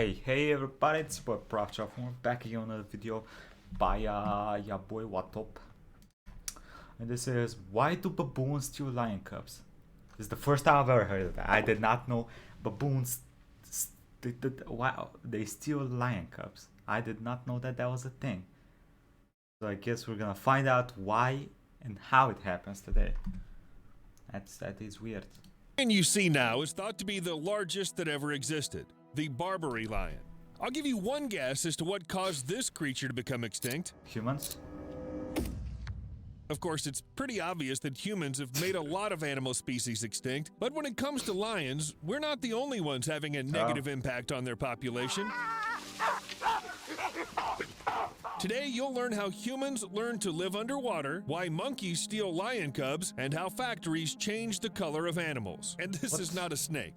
Hey everybody, it's your boy Proftrof. We're back again on another video by your boy WATOP. And this is why do baboons steal lion cubs? This is the first time I've ever heard of that. I did not know baboons wow, they steal lion cubs. I did not know that was a thing. So I guess we're gonna find out why and how it happens today. That is weird. And you see now is thought to be the largest that ever existed, the Barbary lion. I'll give you one guess as to what caused this creature to become extinct. Humans? Of course, it's pretty obvious that humans have made a lot of animal species extinct, but when it comes to lions, we're not the only ones having a negative impact on their population. Today, you'll learn how humans learn to live underwater, why monkeys steal lion cubs, and how factories change the color of animals. And this is not a snake.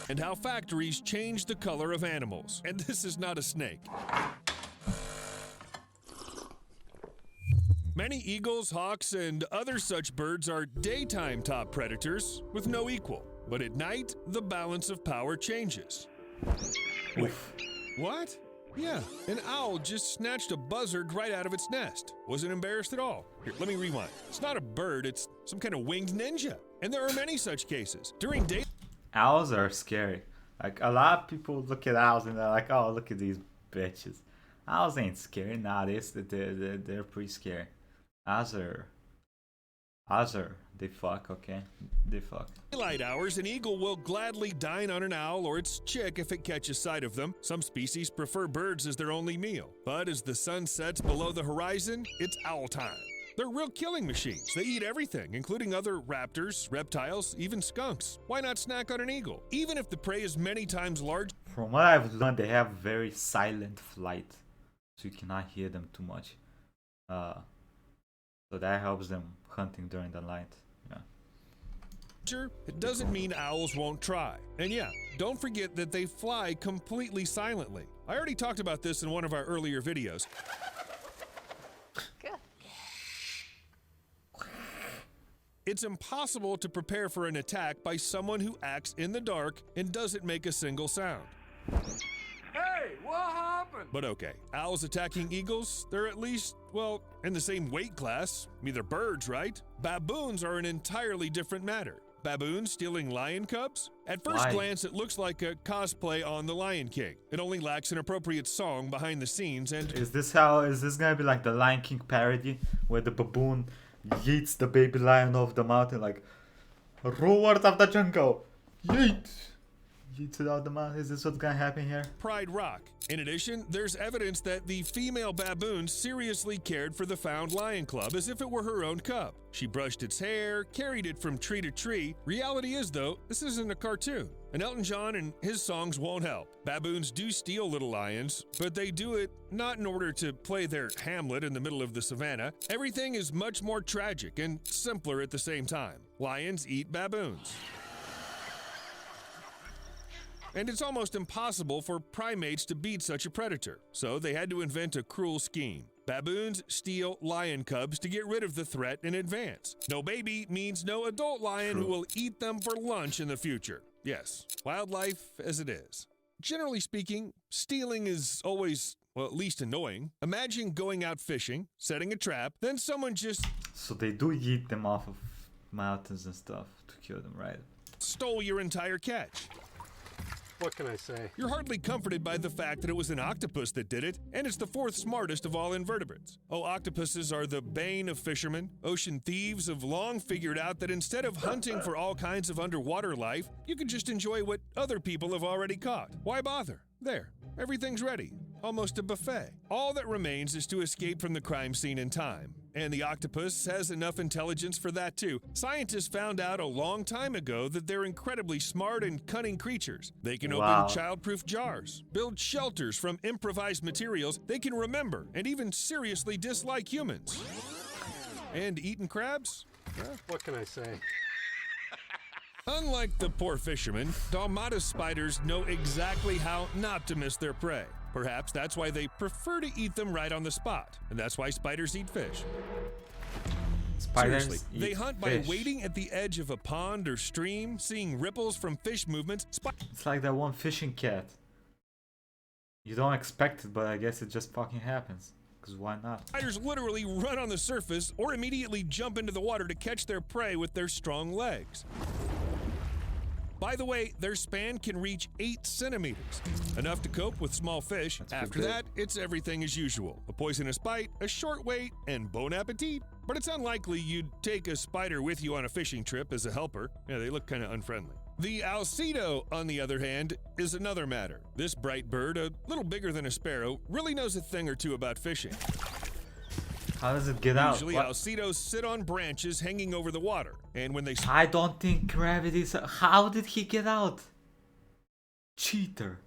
And how factories change the color of animals. And this is not a snake. Many eagles, hawks, and other such birds are daytime top predators with no equal. But at night, the balance of power changes. Wait, what? Yeah, an owl just snatched a buzzard right out of its nest. Wasn't embarrassed at all. Here, let me rewind. It's not a bird, it's some kind of winged ninja. And there are many such cases. During day... Owls are scary. Like, a lot of people look at owls and they're like, oh, look at these bitches. Owls ain't scary. Nah, they're pretty scary. Owls are, they fuck, okay? They fuck. Daylight hours, an eagle will gladly dine on an owl or its chick if it catches sight of them. Some species prefer birds as their only meal. But as the sun sets below the horizon, it's owl time. They're real killing machines. They eat everything, including other raptors, reptiles, even skunks. Why not snack on an eagle? Even if the prey is many times larger. From what I've learned, they have very silent flight, so you cannot hear them too much. So that helps them hunting during the night. Yeah. It doesn't mean owls won't try. And yeah, don't forget that they fly completely silently. I already talked about this in one of our earlier videos. It's impossible to prepare for an attack by someone who acts in the dark and doesn't make a single sound. Hey, what happened? But okay, owls attacking eagles, they're at least, well, in the same weight class. I mean, they're birds, right? Baboons are an entirely different matter. Baboons stealing lion cubs? At first glance, it looks like a cosplay on The Lion King. It only lacks an appropriate song behind the scenes and... Is this gonna be like the Lion King parody, where the baboon yeets the baby lion off the mountain like, roar of the jungle, yeet! Yeets it out the mountain. Is this what's gonna happen here? Pride Rock. In addition, there's evidence that the female baboon seriously cared for the found lion cub as if it were her own cub. She brushed its hair, carried it from tree to tree. Reality is, though, this isn't a cartoon. And Elton John and his songs won't help. Baboons do steal little lions, but they do it not in order to play their Hamlet in the middle of the savannah. Everything is much more tragic and simpler at the same time. Lions eat baboons. And it's almost impossible for primates to beat such a predator, so they had to invent a cruel scheme. Baboons steal lion cubs to get rid of the threat in advance. No baby means no adult lion who will eat them for lunch in the future. Yes, wildlife as it is. Generally speaking, stealing is always, well, at least annoying. Imagine going out fishing, setting a trap, then someone just... So they do yeet them off of mountains and stuff to kill them, right? Stole your entire catch. What can I say? You're hardly comforted by the fact that it was an octopus that did it, and it's the fourth smartest of all invertebrates. Oh, octopuses are the bane of fishermen. Ocean thieves have long figured out that instead of hunting for all kinds of underwater life, you can just enjoy what other people have already caught. Why bother? There, everything's ready. Almost a buffet. All that remains is to escape from the crime scene in time. And the octopus has enough intelligence for that too. Scientists found out a long time ago that they're incredibly smart and cunning creatures. They can open child-proof jars, build shelters from improvised materials they can remember, and even seriously dislike humans. And eating crabs? What can I say? Unlike the poor fishermen, Dalmatis spiders know exactly how not to miss their prey. Perhaps that's why they prefer to eat them right on the spot, and that's why spiders eat fish. Spiders Seriously, they hunt by waiting at the edge of a pond or stream, seeing ripples from fish movements. It's like that one fishing cat You don't expect it, but I guess it just fucking happens. Because why not? Spiders literally run on the surface or immediately jump into the water to catch their prey with their strong legs. By the way, their span can reach 8 centimeters, enough to cope with small fish. After that, it's everything as usual. A poisonous bite, a short wait, and bon appetit. But it's unlikely you'd take a spider with you on a fishing trip as a helper. Yeah, they look kind of unfriendly. The alcedo, on the other hand, is another matter. This bright bird, a little bigger than a sparrow, really knows a thing or two about fishing. How does it get out? Usually, alcedos sit on branches hanging over the water, and when they I don't think gravity's... How did he get out? Cheater.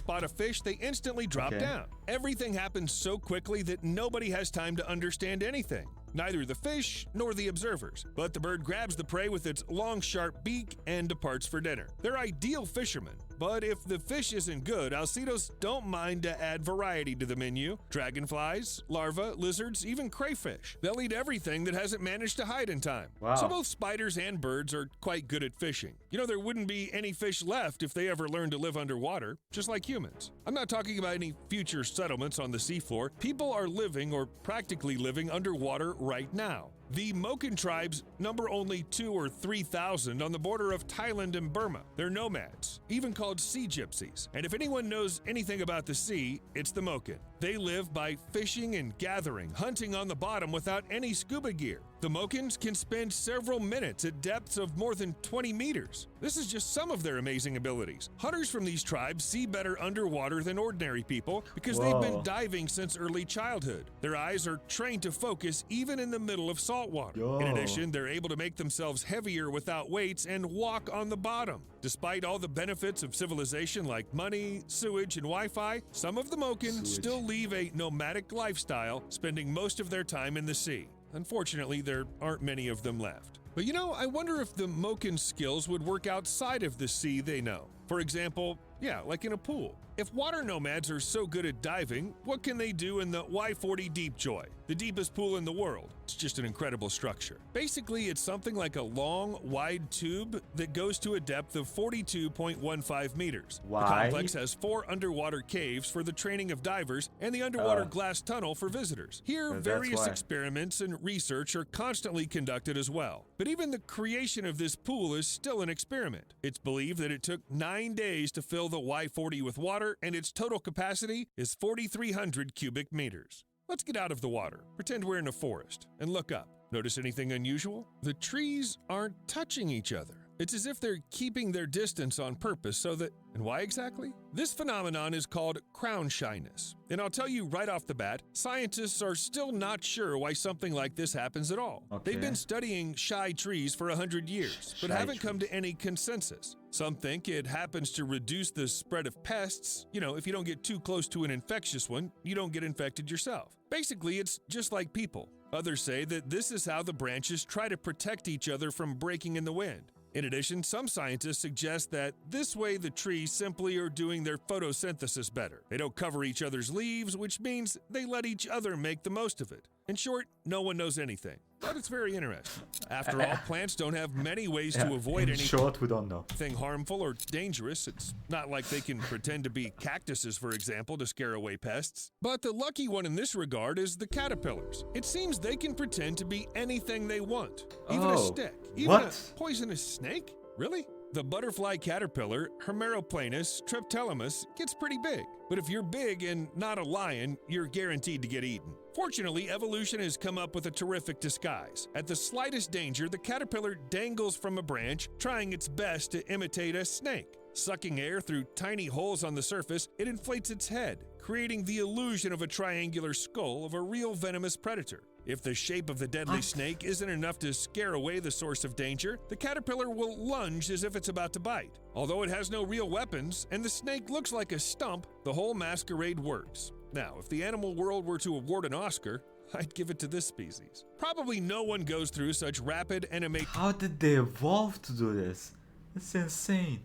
spot a fish, they instantly drop down. Everything happens so quickly that nobody has time to understand anything. Neither the fish nor the observers. But the bird grabs the prey with its long, sharp beak and departs for dinner. They're ideal fishermen. But if the fish isn't good, alcedos don't mind to add variety to the menu. Dragonflies, larvae, lizards, even crayfish. They'll eat everything that hasn't managed to hide in time. Wow. So both spiders and birds are quite good at fishing. You know, there wouldn't be any fish left if they ever learned to live underwater, just like humans. I'm not talking about any future settlements on the seafloor. People are living or practically living underwater right now. The Moken tribes number only 2,000 or 3,000 on the border of Thailand and Burma. They're nomads, even called sea gypsies. And if anyone knows anything about the sea, it's the Moken. They live by fishing and gathering, hunting on the bottom without any scuba gear. The Mokens can spend several minutes at depths of more than 20 meters. This is just some of their amazing abilities. Hunters from these tribes see better underwater than ordinary people because they've been diving since early childhood. Their eyes are trained to focus even in the middle of salt water. In addition, they're able to make themselves heavier without weights and walk on the bottom. Despite all the benefits of civilization like money, sewage, and Wi-Fi, some of the Moken still leave a nomadic lifestyle, spending most of their time in the sea. Unfortunately, there aren't many of them left. But you know, I wonder if the Moken skills would work outside of the sea they know. For example, like in a pool. If water nomads are so good at diving, what can they do in the Y40 Deep Joy, the deepest pool in the world? It's just an incredible structure. Basically, it's something like a long, wide tube that goes to a depth of 42.15 meters. Why? The complex has 4 underwater caves for the training of divers and the underwater glass tunnel for visitors. Here, various experiments and research are constantly conducted as well. But even the creation of this pool is still an experiment. It's believed that it took 9 days to fill the Y40 with water, and its total capacity is 4,300 cubic meters. Let's get out of the water, pretend we're in a forest, and look up. Notice anything unusual? The trees aren't touching each other. It's as if they're keeping their distance on purpose so that... And why exactly? This phenomenon is called crown shyness. And I'll tell you right off the bat, scientists are still not sure why something like this happens at all. They've been studying shy trees for 100 years, but haven't come to any consensus. Some think it happens to reduce the spread of pests. You know, if you don't get too close to an infectious one, you don't get infected yourself. Basically, it's just like people. Others say that this is how the branches try to protect each other from breaking in the wind. In addition, some scientists suggest that this way the trees simply are doing their photosynthesis better. They don't cover each other's leaves, which means they let each other make the most of it. In short, no one knows anything, but it's very interesting. After all, plants don't have many ways to avoid we don't know. anything harmful or dangerous. It's not like they can pretend to be cactuses, for example, to scare away pests. But the lucky one in this regard is the caterpillars. It seems they can pretend to be anything they want, even a stick, even a poisonous snake. Really? The butterfly caterpillar, Hemeroplanus triptelamus, gets pretty big. But if you're big and not a lion, you're guaranteed to get eaten. Fortunately, evolution has come up with a terrific disguise. At the slightest danger, the caterpillar dangles from a branch, trying its best to imitate a snake. Sucking air through tiny holes on the surface, it inflates its head, creating the illusion of a triangular skull of a real venomous predator. If the shape of the deadly snake isn't enough to scare away the source of danger, the caterpillar will lunge as if it's about to bite. Although it has no real weapons, and the snake looks like a stump, the whole masquerade works. Now, if the animal world were to award an Oscar, I'd give it to this species. Probably no one goes through such rapid and amazing... How did they evolve to do this? It's insane.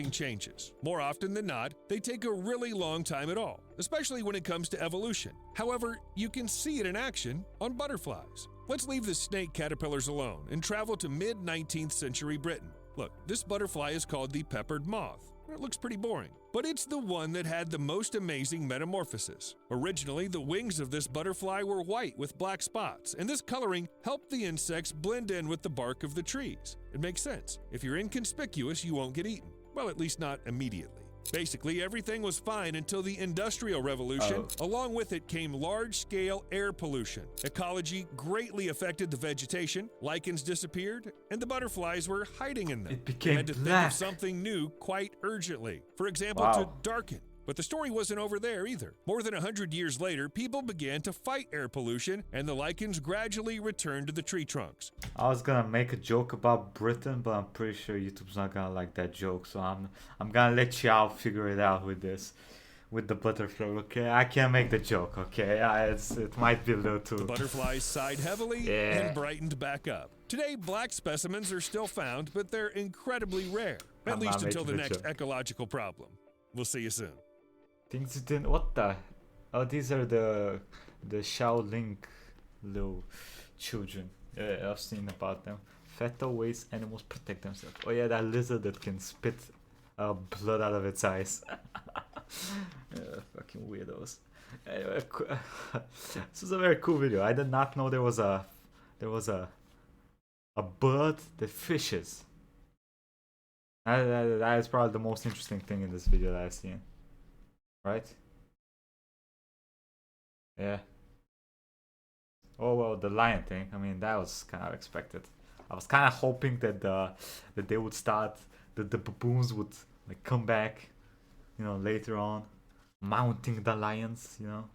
Changes. More often than not, they take a really long time at all, especially when it comes to evolution. However, you can see it in action on butterflies. Let's leave the snake caterpillars alone and travel to mid-19th century Britain. Look, this butterfly is called the peppered moth. It looks pretty boring, but it's the one that had the most amazing metamorphosis. Originally, the wings of this butterfly were white with black spots, and this coloring helped the insects blend in with the bark of the trees. It makes sense. If you're inconspicuous, you won't get eaten. Well, at least not immediately. Basically, everything was fine until the Industrial Revolution. Along with it came large-scale air pollution. Ecology greatly affected the vegetation, lichens disappeared, and the butterflies were hiding in them. It became They had to think black. of something new quite urgently. For example, Wow. to darken. But the story wasn't over there either. More than 100 years later, people began to fight air pollution, and the lichens gradually returned to the tree trunks. I was gonna make a joke about Britain, but I'm pretty sure YouTube's not gonna like that joke, so I'm gonna let y'all figure it out with this, with the butterfly. Okay, I can't make the joke. Okay, it might be a little too. The butterflies sighed heavily Yeah. and brightened back up. Today, black specimens are still found, but they're incredibly rare, at I'm least not until the making the next joke. ecological problem. We'll see you soon. Things you didn't. What the? Oh, these are the Shaolin little children. Yeah, I've seen about them. Fatal waste animals protect themselves. Oh yeah, that lizard that can spit blood out of its eyes. Fucking weirdos. Anyway, this was a very cool video. I did not know there was a bird that fishes. That is probably the most interesting thing in this video that I've seen. Right? Yeah. Oh well, the lion thing. I mean, that was kind of expected. I was kind of hoping that that they would start, that the baboons would like come back, you know, later on, mounting the lions, you know.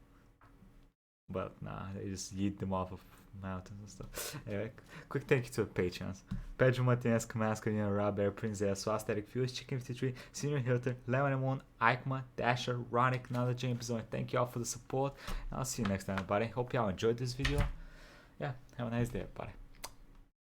But nah, they just yeet them off of mountains and stuff. Anyway, quick thank you to the patrons: Pedro Martinez, Kamaskarina, Robert, Princess, Swastic Fuse, Chicken53, Senior Hilter, Lemon and Moon, Aikma, Dasher, Ronick, Nala James Zone. Thank you all for the support. And I'll see you next time, everybody. Hope y'all enjoyed this video. Yeah, have a nice day, everybody.